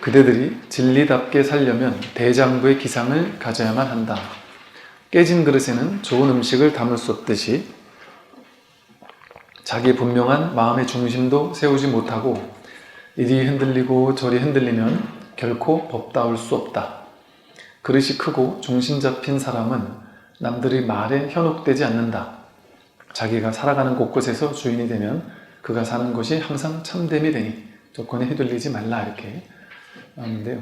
그대들이 진리답게 살려면 대장부의 기상을 가져야만 한다. 깨진 그릇에는 좋은 음식을 담을 수 없듯이 자기 분명한 마음의 중심도 세우지 못하고 이리 흔들리고 저리 흔들리면 결코 법다울 수 없다. 그릇이 크고 중심 잡힌 사람은 남들의 말에 현혹되지 않는다. 자기가 살아가는 곳곳에서 주인이 되면 그가 사는 곳이 항상 참됨이 되니 조건에 휘둘리지 말라, 이렇게 나오는데요.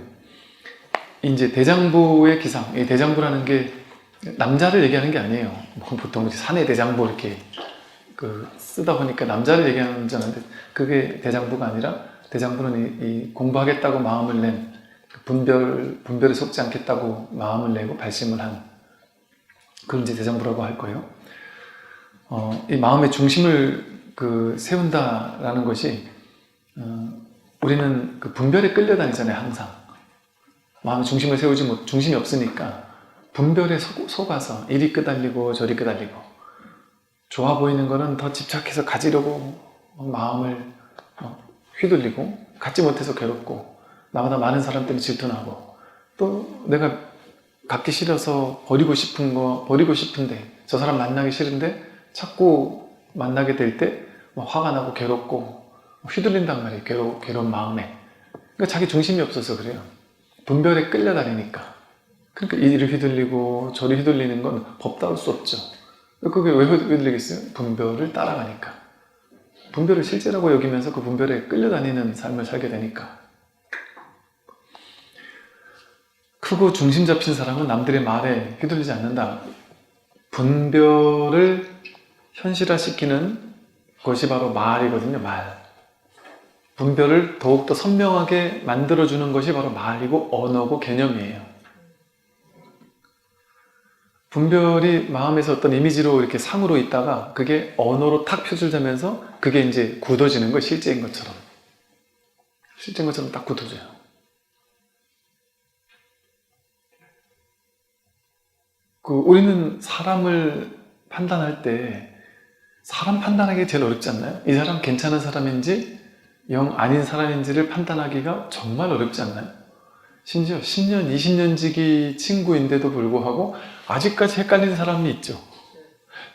이제 대장부의 기상, 이 대장부라는 게 남자를 얘기하는 게 아니에요. 보통 사내 대장부 이렇게 쓰다 보니까 남자를 얘기하는 줄 알았는데 그게 대장부가 아니라, 대장부는 이 공부하겠다고 마음을 낸, 분별에 속지 않겠다고 마음을 내고 발심을 한, 그걸 이제 대장부라고 할 거예요. 이 마음의 중심을 세운다라는 것이, 우리는 분별에 끌려다니잖아요, 항상. 마음의 중심을 세우지 중심이 없으니까 분별에 속아서 이리 끄달리고 저리 끄달리고, 좋아 보이는 거는 더 집착해서 가지려고 마음을 휘둘리고, 갖지 못해서 괴롭고, 나보다 많은 사람 때문에 질투나고, 또 내가 갖기 싫어서 버리고 싶은데, 저 사람 만나기 싫은데 자꾸 만나게 될 때 화가 나고 괴롭고 휘둘린단 말이에요. 괴로운 마음에. 그러니까 자기 중심이 없어서 그래요. 분별에 끌려다니니까. 그러니까 이리 휘둘리고 저리 휘둘리는 건 법다울 수 없죠. 그게 왜 휘둘리겠어요? 분별을 따라가니까. 분별을 실제라고 여기면서 그 분별에 끌려다니는 삶을 살게 되니까. 크고 중심 잡힌 사람은 남들의 말에 휘둘리지 않는다. 분별을 현실화시키는 것이 바로 말이거든요. 말. 분별을 더욱더 선명하게 만들어주는 것이 바로 말이고 언어고 개념이에요. 분별이 마음에서 어떤 이미지로 이렇게 상으로 있다가 그게 언어로 탁 표출되면서 그게 이제 굳어지는 거예요. 실제인 것처럼. 실제인 것처럼 딱 굳어져요. 우리는 사람을 판단할 때 사람 판단하기 제일 어렵지 않나요? 이 사람 괜찮은 사람인지 영 아닌 사람인지를 판단하기가 정말 어렵지 않나요? 심지어 10년, 20년 지기 친구인데도 불구하고 아직까지 헷갈리는 사람이 있죠.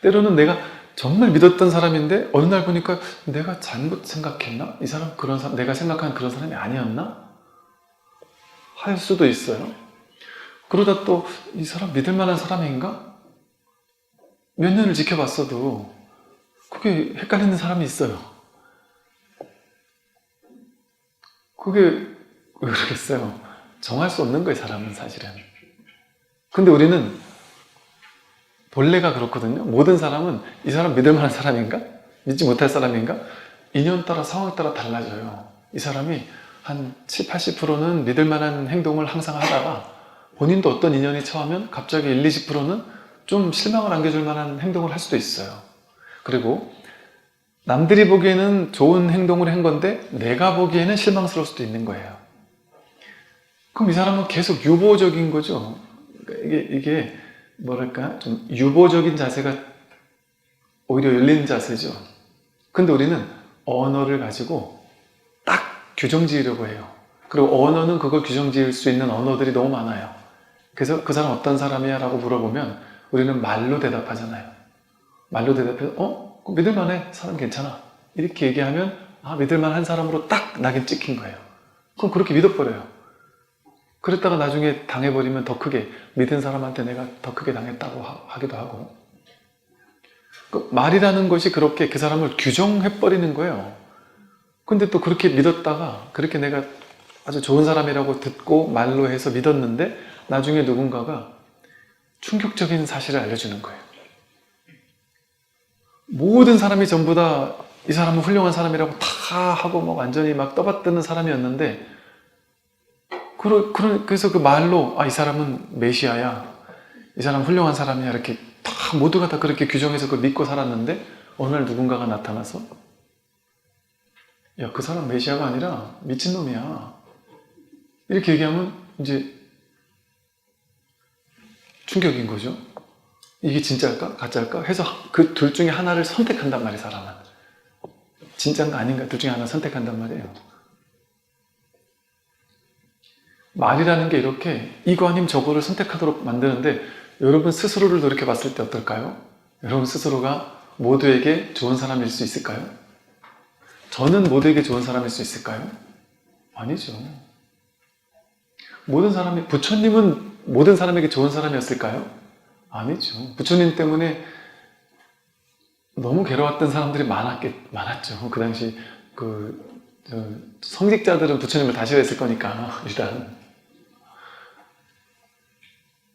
때로는 내가 정말 믿었던 사람인데 어느 날 보니까 내가 잘못 생각했나? 이 사람 내가 생각한 그런 사람이 아니었나? 할 수도 있어요. 그러다 또 이 사람 믿을 만한 사람인가? 몇 년을 지켜봤어도 그게 헷갈리는 사람이 있어요. 그게 왜 그러겠어요? 정할 수 없는 거예요, 사람은 사실은. 근데 우리는 본래가 그렇거든요. 모든 사람은 이 사람 믿을 만한 사람인가? 믿지 못할 사람인가? 인연 따라 상황 따라 달라져요. 이 사람이 한 7, 80%는 믿을 만한 행동을 항상 하다가 본인도 어떤 인연이 처하면 갑자기 1, 20%는 좀 실망을 안겨줄 만한 행동을 할 수도 있어요. 그리고 남들이 보기에는 좋은 행동을 한 건데 내가 보기에는 실망스러울 수도 있는 거예요. 그럼 이 사람은 계속 유보적인 거죠. 이게 뭐랄까, 좀 유보적인 자세가 오히려 열린 자세죠. 근데 우리는 언어를 가지고 딱 규정 지으려고 해요. 그리고 언어는 그걸 규정 지을 수 있는 언어들이 너무 많아요. 그래서 그 사람 어떤 사람이야? 라고 물어보면 우리는 말로 대답하잖아요. 말로 대답해서 믿을만해, 사람 괜찮아, 이렇게 얘기하면 믿을만한 사람으로 딱 낙인 찍힌 거예요. 그럼 그렇게 믿어버려요. 그랬다가 나중에 당해버리면 더 크게, 믿은 사람한테 내가 더 크게 당했다고 하기도 하고. 말이라는 것이 그렇게 그 사람을 규정해버리는 거예요. 근데 또 그렇게 믿었다가, 그렇게 내가 아주 좋은 사람이라고 듣고 말로 해서 믿었는데 나중에 누군가가 충격적인 사실을 알려주는 거예요. 모든 사람이 전부 다 이 사람은 훌륭한 사람이라고 다 하고 완전히 떠받드는 사람이었는데, 그래서 그 말로 이 사람은 메시아야, 이 사람 훌륭한 사람이야, 이렇게 다 모두가 다 그렇게 규정해서 그걸 믿고 살았는데 어느 날 누군가가 나타나서 야, 그 사람 메시아가 아니라 미친놈이야, 이렇게 얘기하면 이제 충격인 거죠. 이게 진짜일까? 가짜일까? 해서 그 둘 중에 하나를 선택한단 말이에요, 사람은. 진짜인가 아닌가 둘 중에 하나 선택한단 말이에요. 말이라는 게 이렇게 이거 아니면 저거를 선택하도록 만드는데 여러분 스스로를 돌이켜 봤을 때 어떨까요? 여러분 스스로가 모두에게 좋은 사람일 수 있을까요? 저는 모두에게 좋은 사람일 수 있을까요? 아니죠. 부처님은 모든 사람에게 좋은 사람이었을까요? 아니죠. 부처님 때문에 너무 괴로웠던 사람들이 많았죠. 그 당시 성직자들은 부처님을 다 싫어했을 거니까 일단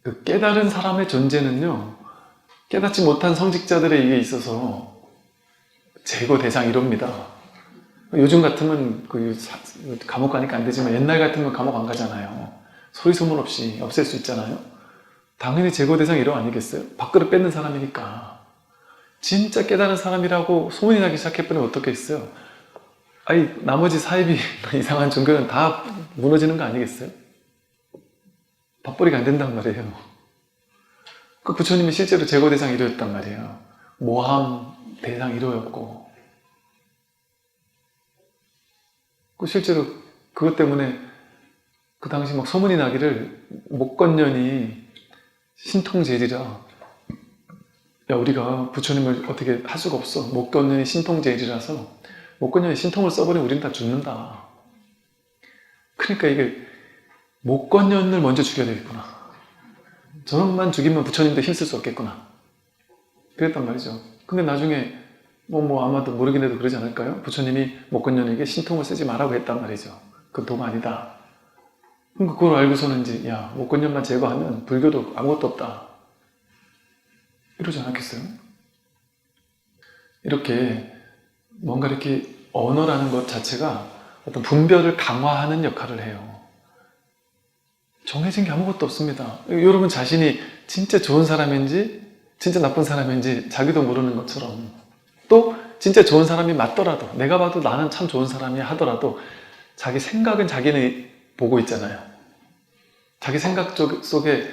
그 깨달은 사람의 존재는요, 깨닫지 못한 성직자들에게 있어서 제거 대상 이럽니다. 요즘 같으면 감옥 가니까 안 되지만 옛날 같으면 감옥 안 가잖아요. 소리 소문 없이 없앨 수 있잖아요. 당연히 제거 대상 이러 아니겠어요? 밥그릇 뺏는 사람이니까. 진짜 깨달은 사람이라고 소문이 나기 시작해버리면 어떻겠어요? 아니 나머지 사이비 이상한 종교는 다 무너지는 거 아니겠어요? 밥벌이가 안 된단 말이에요. 그 부처님이 실제로 제거 대상 1호였단 말이에요. 모함 대상 1호였고 그 실제로 그것 때문에 그 당시 막 소문이 나기를 목건년이 신통제리라, 야 우리가 부처님을 어떻게 할 수가 없어. 목건년이 신통제리라서 목건년이 신통을 써버리면 우린 다 죽는다. 그러니까 이게 목건년을 먼저 죽여야 되겠구나. 저놈만 죽이면 부처님도 힘쓸 수 없겠구나. 그랬단 말이죠. 근데 나중에 아마도 모르긴 해도 그러지 않을까요? 부처님이 목건년에게 신통을 쓰지 말라고 했단 말이죠. 그건 도가 아니다. 그러니까 그걸 알고서는 이제 야 목건년만 제거하면 불교도 아무것도 없다. 이러지 않았겠어요? 이렇게 뭔가 이렇게 언어라는 것 자체가 어떤 분별을 강화하는 역할을 해요. 정해진 게 아무것도 없습니다. 여러분 자신이 진짜 좋은 사람인지 진짜 나쁜 사람인지 자기도 모르는 것처럼, 또 진짜 좋은 사람이 맞더라도 내가 봐도 나는 참 좋은 사람이야 하더라도 자기 생각은 자기는 보고 있잖아요. 자기 생각 속에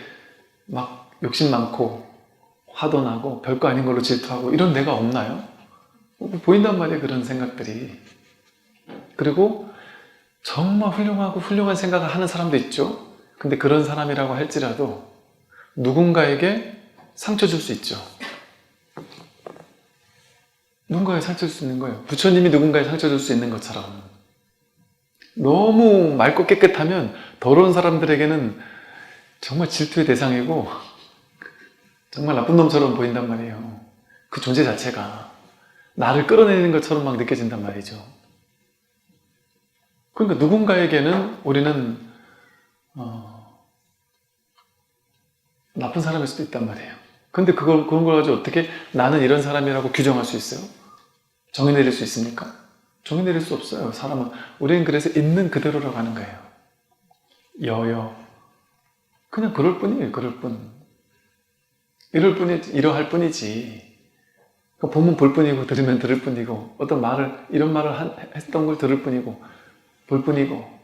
막 욕심 많고 화도 나고 별거 아닌 걸로 질투하고 이런 내가 없나요? 보인단 말이에요, 그런 생각들이. 그리고 정말 훌륭하고 훌륭한 생각을 하는 사람도 있죠. 근데 그런 사람이라고 할지라도 누군가에게 상처 줄 수 있죠. 누군가에 상처 줄 수 있는 거예요. 부처님이 누군가에 상처 줄 수 있는 것처럼. 너무 맑고 깨끗하면 더러운 사람들에게는 정말 질투의 대상이고 정말 나쁜 놈처럼 보인단 말이에요. 그 존재 자체가 나를 끌어내리는 것처럼 막 느껴진단 말이죠. 그러니까 누군가에게는 우리는 나쁜 사람일 수도 있단 말이에요. 근데 그런 걸 가지고 어떻게 나는 이런 사람이라고 규정할 수 있어요? 정의 내릴 수 있습니까? 정의 내릴 수 없어요. 사람은. 우리는 그래서 있는 그대로라고 하는 거예요. 여여. 그냥 그럴 뿐이에요. 그럴 뿐. 이러할 뿐이지. 보면 볼 뿐이고 들으면 들을 뿐이고 어떤 말을 이런 말을 했던 걸 들을 뿐이고 볼 뿐이고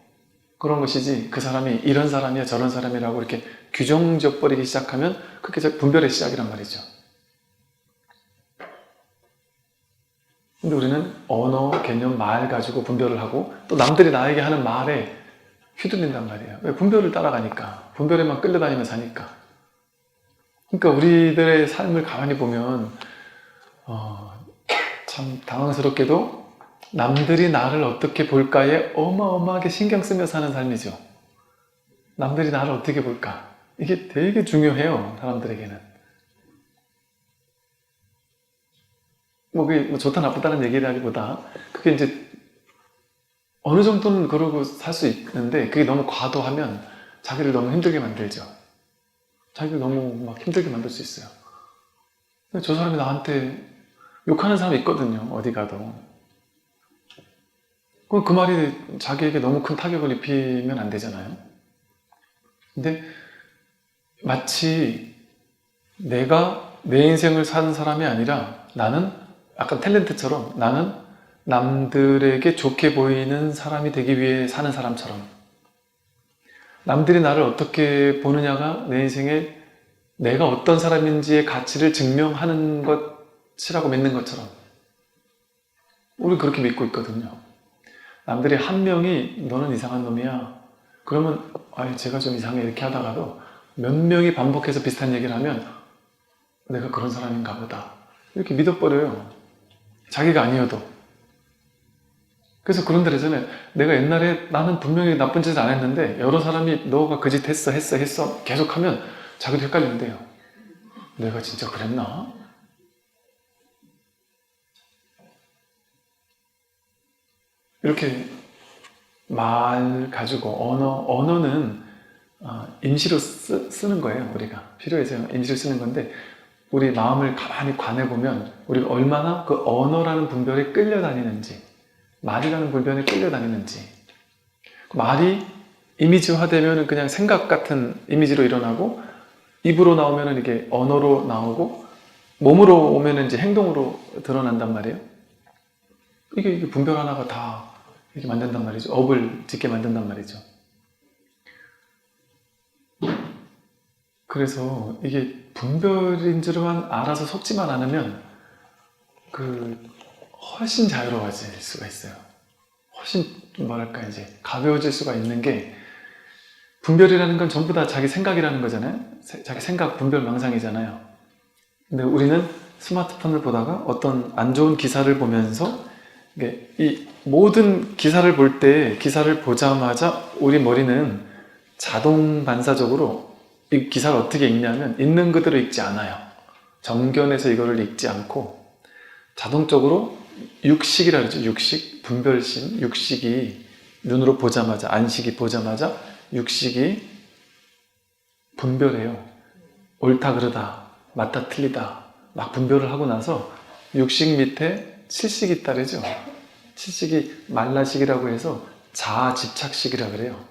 그런 것이지, 그 사람이 이런 사람이야 저런 사람이라고 이렇게 규정져 버리기 시작하면 그게 분별의 시작이란 말이죠. 근데 우리는 언어, 개념, 말 가지고 분별을 하고 또 남들이 나에게 하는 말에 휘둘린단 말이에요. 왜? 분별을 따라가니까. 분별에만 끌려다니며 사니까. 그러니까 우리들의 삶을 가만히 보면 참 당황스럽게도 남들이 나를 어떻게 볼까에 어마어마하게 신경 쓰며 사는 삶이죠. 남들이 나를 어떻게 볼까? 이게 되게 중요해요, 사람들에게는. 그게 좋다 나쁘다는 얘기라기보다 그게 이제 어느 정도는 그러고 살 수 있는데 그게 너무 과도하면 자기를 너무 힘들게 만들죠. 자기를 너무 막 힘들게 만들 수 있어요. 저 사람이 나한테 욕하는 사람이 있거든요, 어디 가도. 그럼 그 말이 자기에게 너무 큰 타격을 입히면 안 되잖아요. 근데 마치 내가 내 인생을 사는 사람이 아니라 나는 약간 탤런트처럼 나는 남들에게 좋게 보이는 사람이 되기 위해 사는 사람처럼, 남들이 나를 어떻게 보느냐가 내 인생에 내가 어떤 사람인지의 가치를 증명하는 것이라고 믿는 것처럼 우리 그렇게 믿고 있거든요. 남들이 한 명이 너는 이상한 놈이야, 그러면 제가 좀 이상해 이렇게 하다가도 몇 명이 반복해서 비슷한 얘기를 하면 내가 그런 사람인가 보다 이렇게 믿어버려요. 자기가 아니어도. 그래서 그런 데잖아요. 내가 옛날에 나는 분명히 나쁜 짓을 안 했는데 여러 사람이 너가 그 짓 했어 계속 하면 자기도 헷갈린대요. 내가 진짜 그랬나? 이렇게 말 가지고 언어는 임시로 쓰는 거예요. 우리가 필요해서 임시로 쓰는 건데 우리 마음을 가만히 관해보면 우리가 얼마나 그 언어라는 분별에 끌려다니는지, 말이라는 분별에 끌려다니는지. 말이 이미지화되면 그냥 생각 같은 이미지로 일어나고, 입으로 나오면 이게 언어로 나오고, 몸으로 오면 이제 행동으로 드러난단 말이에요. 이게 분별 하나가 다 이렇게 만든단 말이죠. 업을 짓게 만든단 말이죠. 그래서 이게 분별인 줄만 알아서 속지만 않으면 훨씬 자유로워질 수가 있어요. 훨씬 뭐랄까 이제 가벼워질 수가 있는 게, 분별이라는 건 전부 다 자기 생각이라는 거잖아요. 자기 생각 분별 망상이잖아요. 근데 우리는 스마트폰을 보다가 어떤 안 좋은 기사를 보면서 이 모든 기사를 볼 때, 기사를 보자마자 우리 머리는 자동 반사적으로 이 기사를 어떻게 읽냐면 있는 그대로 읽지 않아요. 정견해서 이거를 읽지 않고 자동적으로 육식이라 그러죠. 육식, 분별심, 육식이 눈으로 보자마자, 안식이 보자마자 육식이 분별해요. 옳다 그르다, 맞다 틀리다 막 분별을 하고 나서 육식 밑에 칠식이 따르죠. 칠식이 말라식이라고 해서 자아집착식이라 그래요.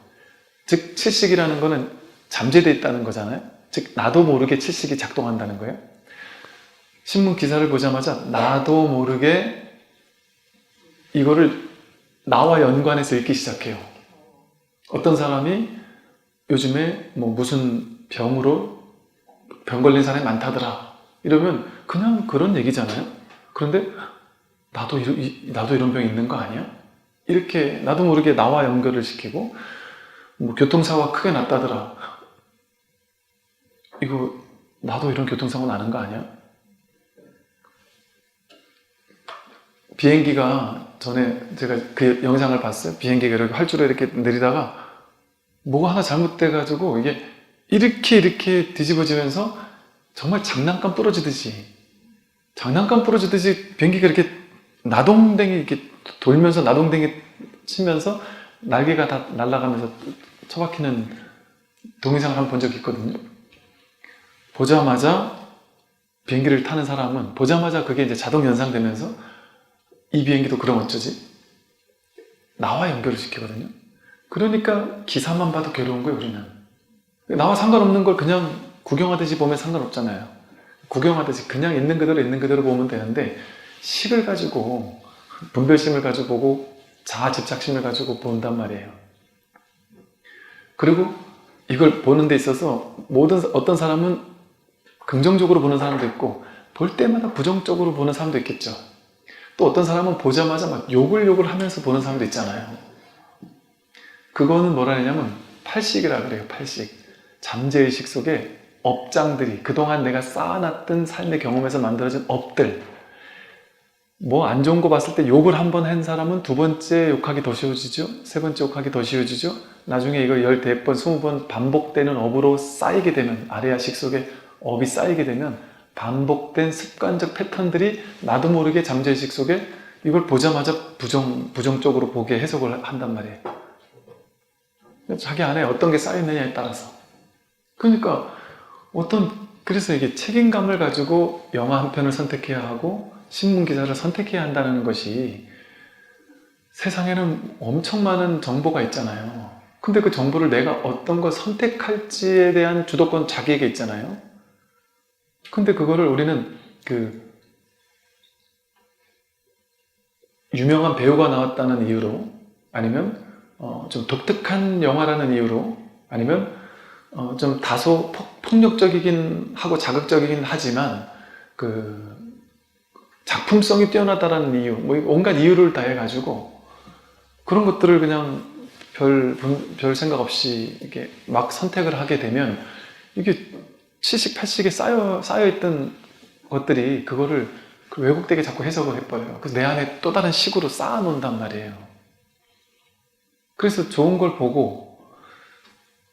즉 칠식이라는 거는 잠재되어 있다는 거잖아요. 즉 나도 모르게 칠식이 작동한다는 거예요. 신문 기사를 보자마자 나도 모르게 이거를 나와 연관해서 읽기 시작해요. 어떤 사람이 요즘에 무슨 병으로 병 걸린 사람이 많다더라 이러면 그냥 그런 얘기잖아요. 그런데 나도 이런 병이 있는 거 아니야? 이렇게 나도 모르게 나와 연결을 시키고, 교통사고가 크게 났다더라, 이거 나도 이런 교통사고 나는 거 아니야? 비행기가 전에 제가 그 영상을 봤어요. 비행기가 이렇게 활주로 이렇게 내리다가 뭐가 하나 잘못돼가지고 이게 이렇게 뒤집어지면서 정말 장난감 부러지듯이 비행기가 이렇게 나동댕이 이렇게 돌면서 나동댕이 치면서 날개가 다 날아가면서 처박히는 동영상을 한번 본 적이 있거든요. 보자마자 비행기를 타는 사람은 보자마자 그게 이제 자동 연상되면서 이 비행기도 그럼 어쩌지? 나와 연결을 시키거든요. 그러니까 기사만 봐도 괴로운 거예요, 우리는. 나와 상관없는 걸 그냥 구경하듯이 보면 상관없잖아요. 구경하듯이 그냥 있는 그대로 보면 되는데, 식을 가지고, 분별심을 가지고 보고 자아집착심을 가지고 본단 말이에요. 그리고 이걸 보는 데 있어서 어떤 사람은 긍정적으로 보는 사람도 있고 볼 때마다 부정적으로 보는 사람도 있겠죠. 또 어떤 사람은 보자마자 막 욕을 하면서 보는 사람도 있잖아요. 그거는 뭐라 하냐면 팔식이라 그래요. 팔식. 잠재의식 속에 업장들이, 그동안 내가 쌓아놨던 삶의 경험에서 만들어진 업들, 안 좋은 거 봤을 때 욕을 한 번 한 사람은 두 번째 욕하기 더 쉬워지죠. 세 번째 욕하기 더 쉬워지죠. 나중에 이거 14번, 20번 반복되는 업으로 쌓이게 되면, 아레아식 속에 업이 쌓이게 되면 반복된 습관적 패턴들이 나도 모르게 잠재의식 속에 이걸 보자마자 부정적으로 보게 해석을 한단 말이에요. 자기 안에 어떤 게 쌓였느냐에 따라서. 그러니까 그래서 이게 책임감을 가지고 영화 한 편을 선택해야 하고 신문 기사를 선택해야 한다는 것이, 세상에는 엄청 많은 정보가 있잖아요. 근데 그 정보를 내가 어떤 걸 선택할지에 대한 주도권 자기에게 있잖아요. 근데 그거를 우리는 유명한 배우가 나왔다는 이유로, 아니면 좀 독특한 영화라는 이유로, 아니면 좀 다소 폭력적이긴 하고 자극적이긴 하지만 작품성이 뛰어나다라는 이유, 온갖 이유를 다 해가지고 그런 것들을 그냥 별 생각 없이 이게 막 선택을 하게 되면 이게 70, 80에 쌓여있던 것들이 그거를 왜곡되게 자꾸 해석을 해버려요. 그래서 내 안에 또 다른 식으로 쌓아놓는단 말이에요. 그래서 좋은 걸 보고,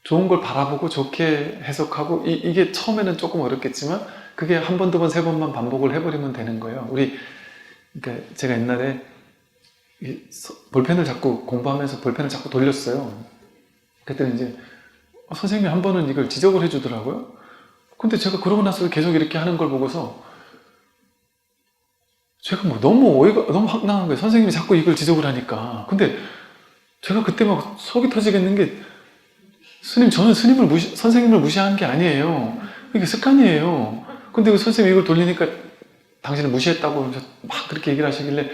좋은 걸 바라보고 좋게 해석하고, 이게 처음에는 조금 어렵겠지만, 그게 한 번, 두 번, 세 번만 반복을 해버리면 되는 거예요. 그러니까 제가 옛날에 볼펜을 자꾸 공부하면서 볼펜을 자꾸 돌렸어요. 그때는 이제 선생님이 한 번은 이걸 지적을 해주더라고요. 근데 제가 그러고 나서 계속 이렇게 하는 걸 보고서 제가 뭐 너무 황당한 거예요. 선생님이 자꾸 이걸 지적을 하니까. 근데 제가 그때 막 속이 터지겠는 게, 저는 선생님을 무시한 게 아니에요. 이게 습관이에요. 근데 그 선생님이 이걸 돌리니까 당신을 무시했다고 막 그렇게 얘기를 하시길래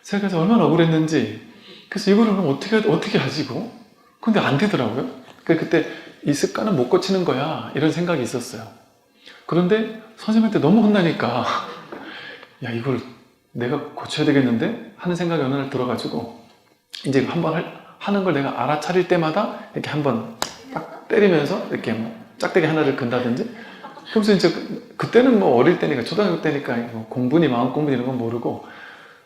제가 그래서 얼마나 억울했는지, 그래서 이거를 어떻게 하지, 이거? 근데 안 되더라고요. 그때 이 습관은 못 고치는 거야, 이런 생각이 있었어요. 그런데 선생님한테 너무 혼나니까 야, 이걸 내가 고쳐야 되겠는데? 하는 생각이 어느 날 들어가지고 이제 한번 하는 걸 내가 알아차릴 때마다 이렇게 한번 딱 때리면서 이렇게 뭐 짝대기 하나를 근다든지, 그러면서 이제 그때는 뭐 어릴 때니까, 초등학교 때니까 뭐 공부니 마음 공부니 이런 건 모르고,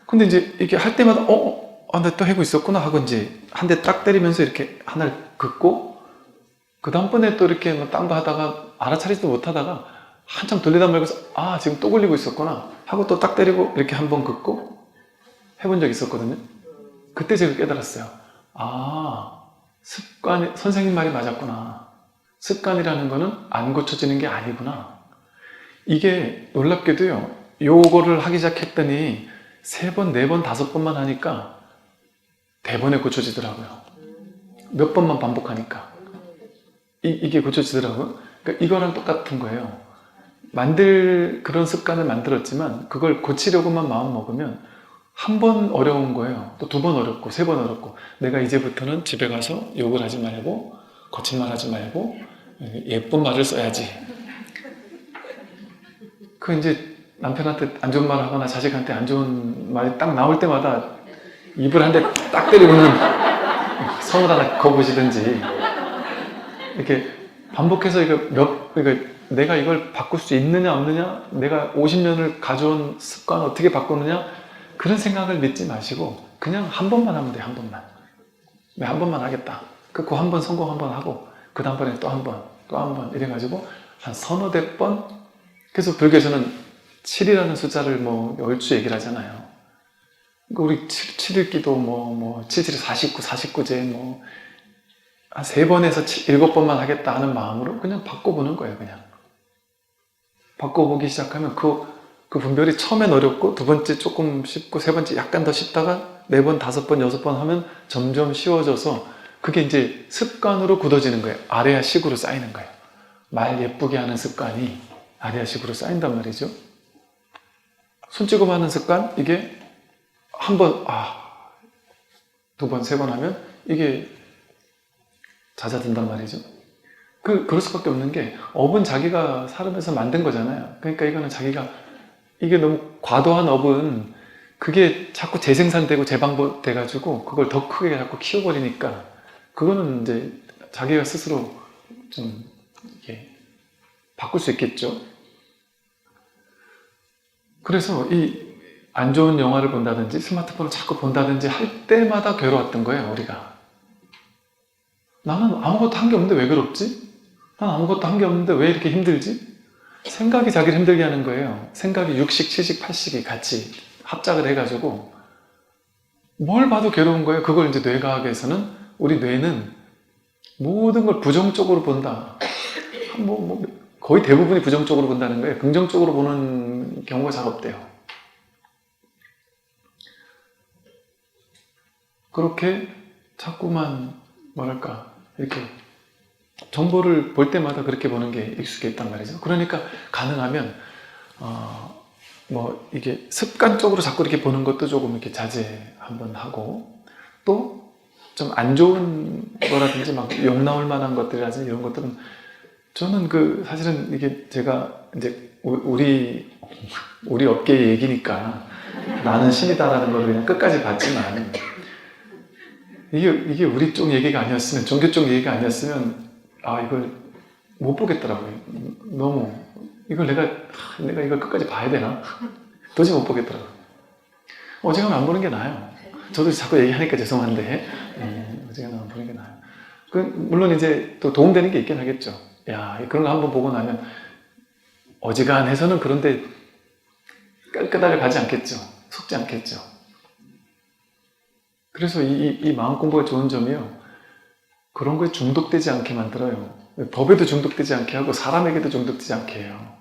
근데 이제 이렇게 할 때마다 나 또 하고 있었구나 하고 이제 한 대 딱 때리면서 이렇게 하나를 긋고, 그 다음번에 또 이렇게 뭐 딴 거 하다가 알아차리지도 못하다가 한참 돌리다 말고서 지금 또 걸리고 있었구나 하고 또 딱 때리고 이렇게 한번 긋고 해본 적이 있었거든요. 그때 제가 깨달았어요. 습관이, 선생님 말이 맞았구나. 습관이라는 거는 안 고쳐지는 게 아니구나. 이게 놀랍게도요, 요거를 하기 시작했더니 3번, 4번, 5번만 하니까 대번에 고쳐지더라고요. 몇 번만 반복하니까 이게 고쳐지더라고요. 그러니까 이거랑 똑같은 거예요. 그런 습관을 만들었지만 그걸 고치려고만 마음 먹으면 한 번 어려운 거예요. 또 2번 어렵고 3번 어렵고, 내가 이제부터는 집에 가서 욕을 하지 말고 거짓말 하지 말고 예쁜 말을 써야지. 이제 남편한테 안 좋은 말 하거나 자식한테 안 좋은 말이 딱 나올 때마다 입을 한 대 딱 때리고는 손을 하나 거부시든지 이렇게 반복해서 내가 이걸 바꿀 수 있느냐 없느냐, 내가 50년을 가져온 습관 어떻게 바꾸느냐, 그런 생각을 믿지 마시고 그냥 한 번만 하면 돼요. 한 번만. 한 번만 하겠다. 그 한 번 성공 한 번 하고 그 다음번에 또 한 번, 또 한 번 이래가지고 한 서너 대 번. 그래서 불교에서는 7이라는 숫자를 뭐 얼추 얘기를 하잖아요. 우리 7읽기도 77, 49, 49제 한 3번에서 7번만 하겠다 하는 마음으로 그냥 바꿔보는 거예요. 그냥 바꿔보기 시작하면 그 분별이 처음엔 어렵고, 2번째 조금 쉽고, 3번째 약간 더 쉽다가 4번, 5번, 6번 하면 점점 쉬워져서 그게 이제 습관으로 굳어지는 거예요. 아래아식으로 쌓이는 거예요. 말 예쁘게 하는 습관이 아래아식으로 쌓인단 말이죠. 손찌검 하는 습관, 이게 한 번, 2번, 3번 하면 이게 잦아든단 말이죠. 그럴 수밖에 없는 게, 업은 자기가 살면서 만든 거잖아요. 그러니까 이게 너무 과도한 업은 그게 자꾸 재생산되고 재방법돼가지고 그걸 더 크게 자꾸 키워버리니까, 그거는 이제 자기가 스스로 좀 이렇게 바꿀 수 있겠죠. 그래서 이 안 좋은 영화를 본다든지 스마트폰을 자꾸 본다든지 할 때마다 괴로웠던 거예요, 우리가. 나는 아무것도 한 게 없는데 왜 괴롭지? 난 아무것도 한 게 없는데 왜 이렇게 힘들지? 생각이 자기를 힘들게 하는 거예요. 생각이 60, 70, 80이 같이 합작을 해가지고 뭘 봐도 괴로운 거예요. 그걸 이제 뇌과학에서는, 우리 뇌는 모든 걸 부정적으로 본다. 거의 대부분이 부정적으로 본다는 거예요. 긍정적으로 보는 경우가 잘 없대요. 그렇게 자꾸만 이렇게 정보를 볼 때마다 그렇게 보는 게 익숙했단 말이죠. 그러니까 가능하면 이게 습관적으로 자꾸 이렇게 보는 것도 조금 이렇게 자제 한번 하고, 또 좀 안 좋은 거라든지 욕 나올 만한 것들이라든지 이런 것들은, 저는 사실은 이게 제가 이제 우리 업계의 얘기니까 나는 신이다라는 걸 그냥 끝까지 봤지만, 이게 우리 쪽 얘기가 아니었으면, 종교 쪽 얘기가 아니었으면, 이걸 못 보겠더라고요. 너무. 내가 이걸 끝까지 봐야 되나? 도저히 못 보겠더라고요. 어지간하면 안 보는 게 나아요. 저도 자꾸 얘기하니까 죄송한데, 어지간하면 안 보는 게 나아요. 물론 이제 또 도움되는 게 있긴 하겠죠. 야, 그런 거 한번 보고 나면, 어지간해서는 그런데 끝까지 가지 않겠죠. 속지 않겠죠. 그래서 이 마음 공부가 좋은 점이요. 그런 거에 중독되지 않게 만들어요. 법에도 중독되지 않게 하고 사람에게도 중독되지 않게 해요.